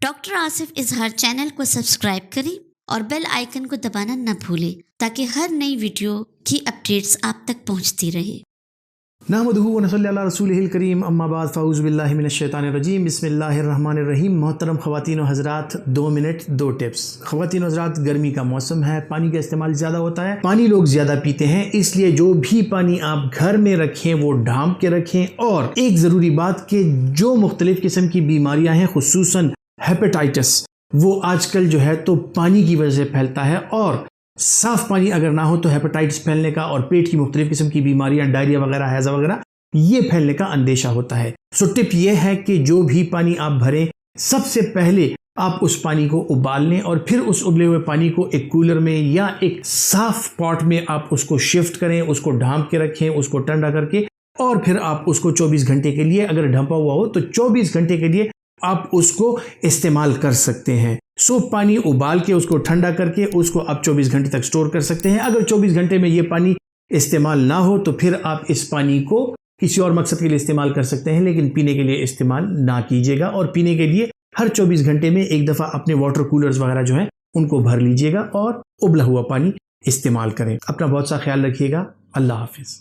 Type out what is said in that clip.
Doctor Asif इजहार channel को subscribe करें और बेल आइकन को दबाना न भूलें ताकि हर नई वीडियो की अपडेट्स आप तक पहुंचती रहे। नहमदुहु व नसल्ली अला रसूलिहिल करीम अम्मा बाद फ़ाऊज़ु बिल्लाहि मिनश शैतानिर रजीम बिस्मिल्लाहिर्रहमानिर्रहीम। मोहतरम ख़वातीन व हज़रात, 2 मिनट 2 टिप्स। ख़वातीन व हज़रात, गर्मी का मौसम है, पानी का इस्तेमाल ज़्यादा होता है, पानी लोग ज़्यादा पीते हैं, इसलिए जो भी पानी आप घर में रखें वो ढांप के रखें। और एक ज़रूरी बात कि जो मुख्तलिफ़ किस्म की बीमारियाँ हैं, खुसूसन हेपेटाइटिस, वो आजकल जो है तो पानी की वजह से फैलता है, और साफ पानी अगर ना हो तो हेपेटाइटिस फैलने का और पेट की मुख्तलिफ किस्म की बीमारियां, डायरिया वगैरह, हैज़ा वगैरह, ये फैलने का अंदेशा होता है। सो टिप ये है कि जो भी पानी आप भरें, सबसे पहले आप उस पानी को उबाल लें और फिर उस उबले हुए पानी को एक कूलर में या एक साफ पॉट में आप उसको शिफ्ट करें, उसको ढांप के रखें, उसको ठंडा करके, और फिर आप उसको 24 घंटे के लिए, अगर ढंपा हुआ हो तो 24 घंटे के लिए आप उसको इस्तेमाल कर सकते हैं। सो पानी उबाल के उसको ठंडा करके उसको आप 24 घंटे तक स्टोर कर सकते हैं। अगर 24 घंटे में ये पानी इस्तेमाल ना हो तो फिर आप इस पानी को किसी और मकसद के लिए इस्तेमाल कर सकते हैं, लेकिन पीने के लिए इस्तेमाल ना कीजिएगा। और पीने के लिए हर 24 घंटे में एक दफ़ा अपने वाटर कूलर्स वगैरह जो हैं उनको भर लीजिएगा और उबला हुआ पानी इस्तेमाल करें। अपना बहुत सा ख्याल रखिएगा। अल्लाह हाफिज़।